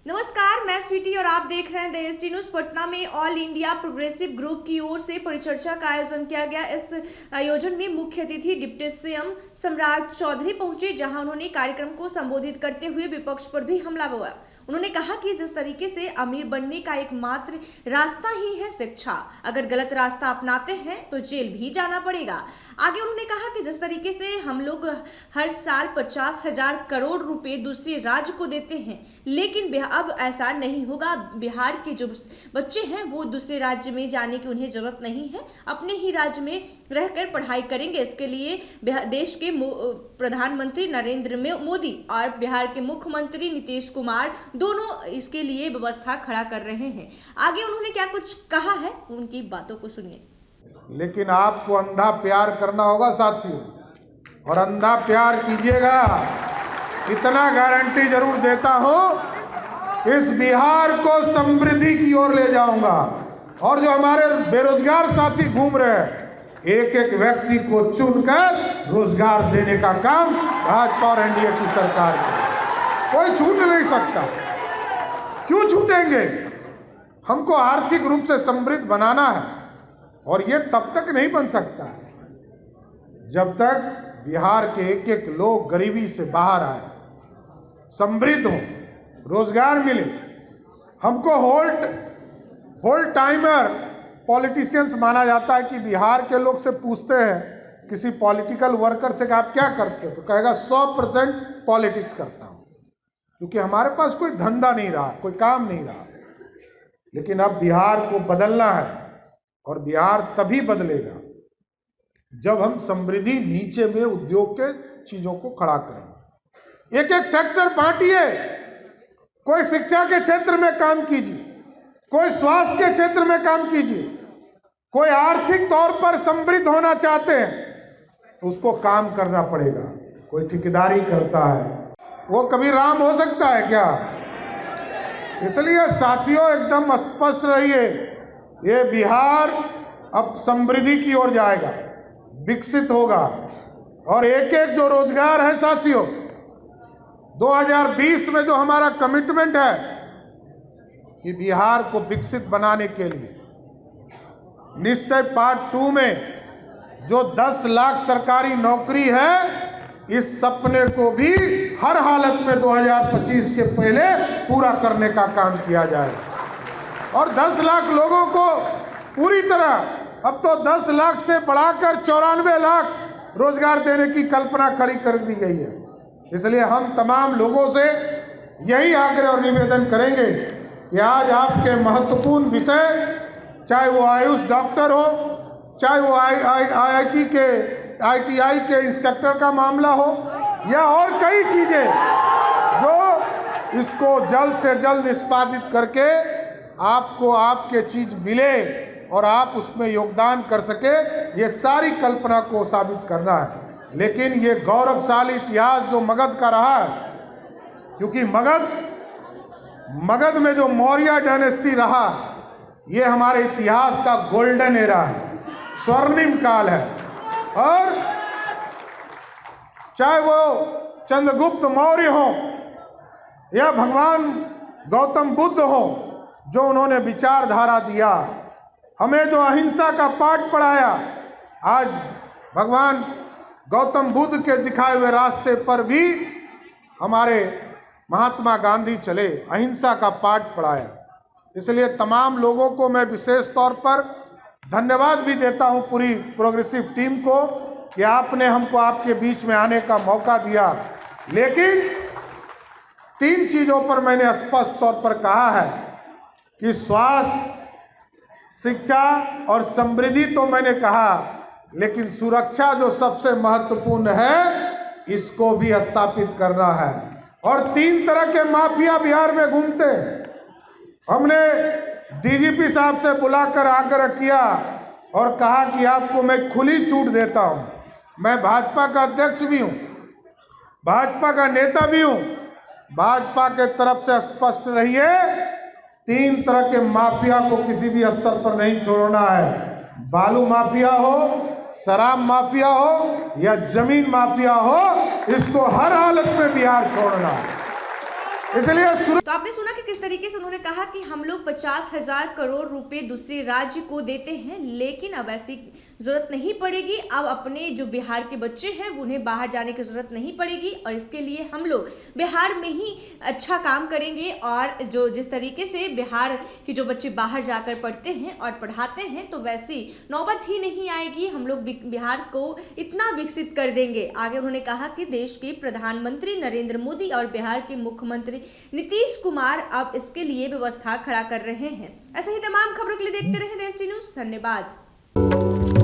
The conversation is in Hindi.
नमस्कार, मैं स्वीटी और आप देख रहे हैं देश न्यूज। पटना में ऑल इंडिया प्रोग्रेसिव ग्रुप की ओर से परिचर्चा का आयोजन किया गया। इस आयोजन में मुख्य अतिथि डिप्टी सीएम सम्राट चौधरी पहुंचे, जहां उन्होंने कार्यक्रम को संबोधित करते हुए विपक्ष पर भी हमला बोला। उन्होंने कहा कि जिस तरीके से अमीर बनने का एकमात्र रास्ता ही है शिक्षा, अगर गलत रास्ता अपनाते हैं तो जेल भी जाना पड़ेगा। आगे उन्होंने कहा कि जिस तरीके से हम लोग हर साल 50,000 करोड़ रुपए दूसरे राज्य को देते हैं, लेकिन अब ऐसा नहीं होगा। बिहार के जो बच्चे हैं वो दूसरे राज्य में जाने की उन्हें जरूरत नहीं है, अपने ही राज्य में रहकर पढ़ाई करेंगे। इसके लिए देश के प्रधानमंत्री नरेंद्र मोदी और बिहार के मुख्यमंत्री नीतीश कुमार दोनों इसके लिए व्यवस्था खड़ा कर रहे हैं। आगे उन्होंने क्या कुछ कहा है, उनकी बातों को सुनिए। लेकिन आपको अंधा प्यार करना होगा साथियों, और अंधा प्यार कीजिएगा। इतना गारंटी जरूर देता हूं, इस बिहार को समृद्धि की ओर ले जाऊंगा। और जो हमारे बेरोजगार साथी घूम रहे हैं, एक एक व्यक्ति को चुनकर रोजगार देने का काम भाजपा और एनडीए की सरकार करेगी। कोई छूट नहीं सकता। क्यों छूटेंगे? हमको आर्थिक रूप से समृद्ध बनाना है, और ये तब तक नहीं बन सकता जब तक बिहार के एक एक लोग गरीबी से बाहर आए, समृद्ध हों, रोजगार मिले। हमको होल्ड टाइमर पॉलिटिशियंस माना जाता है कि बिहार के लोग से पूछते हैं किसी पॉलिटिकल वर्कर से कि आप क्या करते हो, तो कहेगा 100% पॉलिटिक्स करता हूं, क्योंकि हमारे पास कोई धंधा नहीं रहा, कोई काम नहीं रहा। लेकिन अब बिहार को बदलना है, और बिहार तभी बदलेगा जब हम समृद्धि नीचे में उद्योग के चीजों को खड़ा करेंगे। एक एक सेक्टर बांटिए। कोई शिक्षा के क्षेत्र में काम कीजिए, कोई स्वास्थ्य के क्षेत्र में काम कीजिए, कोई आर्थिक तौर पर समृद्ध होना चाहते हैं तो उसको काम करना पड़ेगा। कोई ठेकेदारी करता है, वो कभी राम हो सकता है क्या? इसलिए साथियों, एकदम स्पष्ट रहिए, ये बिहार अब समृद्धि की ओर जाएगा, विकसित होगा। और एक एक जो रोजगार है साथियों, 2020 में जो हमारा कमिटमेंट है कि बिहार को विकसित बनाने के लिए निश्चय पार्ट 2 में जो 10 लाख सरकारी नौकरी है, इस सपने को भी हर हालत में 2025 के पहले पूरा करने का काम किया जाए। और 10 लाख लोगों को पूरी तरह, अब तो 10 लाख से बढ़ाकर 94 लाख रोजगार देने की कल्पना खड़ी कर दी गई है। इसलिए हम तमाम लोगों से यही आग्रह और निवेदन करेंगे कि आज आपके महत्वपूर्ण विषय, चाहे वो आयुष डॉक्टर हो, चाहे वो IIT के ITI के इंस्ट्रक्टर का मामला हो, या और कई चीजें, जो इसको जल्द से जल्द निष्पादित करके आपको आपके चीज मिले और आप उसमें योगदान कर सके, ये सारी कल्पना को साबित करना है। लेकिन ये गौरवशाली इतिहास जो मगध का रहा है, क्योंकि मगध में जो मौर्य डायनेस्टी रहा, ये हमारे इतिहास का गोल्डन एरा है, स्वर्णिम काल है। और चाहे वो चंद्रगुप्त मौर्य हो या भगवान गौतम बुद्ध हो, जो उन्होंने विचारधारा दिया, हमें जो अहिंसा का पाठ पढ़ाया, आज भगवान गौतम बुद्ध के दिखाए हुए रास्ते पर भी हमारे महात्मा गांधी चले, अहिंसा का पाठ पढ़ाया। इसलिए तमाम लोगों को मैं विशेष तौर पर धन्यवाद भी देता हूं, पूरी प्रोग्रेसिव टीम को, कि आपने हमको आपके बीच में आने का मौका दिया। लेकिन 3 चीजों पर मैंने स्पष्ट तौर पर कहा है कि स्वास्थ्य, शिक्षा और समृद्धि तो मैंने कहा, लेकिन सुरक्षा जो सबसे महत्वपूर्ण है, इसको भी स्थापित करना है। और 3 तरह के माफिया बिहार में घूमते हैं। हमने डीजीपी साहब से बुलाकर आग्रह किया और कहा कि आपको मैं खुली छूट देता हूं, मैं भाजपा का अध्यक्ष भी हूं, भाजपा का नेता भी हूं, भाजपा के तरफ से स्पष्ट रहिए, 3 तरह के माफिया को किसी भी स्तर पर नहीं छोड़ना है। बालू माफिया हो, शराब माफिया हो या जमीन माफिया हो, इसको हर हालत में बिहार छोड़ना है। इसलिए तो आपने सुना कि किस तरीके से उन्होंने कहा कि हम लोग 50,000 करोड़ रुपए दूसरे राज्य को देते हैं, लेकिन अब ऐसी जरूरत नहीं पड़ेगी। अब अपने जो बिहार के बच्चे हैं उन्हें बाहर जाने की जरूरत नहीं पड़ेगी और इसके लिए हम लोग बिहार में ही अच्छा काम करेंगे। और जो जिस तरीके से बिहार के जो बच्चे बाहर जाकर पढ़ते हैं और पढ़ाते हैं, तो वैसी नौबत ही नहीं आएगी। हम लोग बिहार को इतना विकसित कर देंगे। आगे उन्होंने कहा कि देश के प्रधानमंत्री नरेंद्र मोदी और बिहार के मुख्यमंत्री नीतीश कुमार अब इसके लिए व्यवस्था खड़ा कर रहे हैं। ऐसे ही तमाम खबरों के लिए देखते रहें देश न्यूज़। धन्यवाद।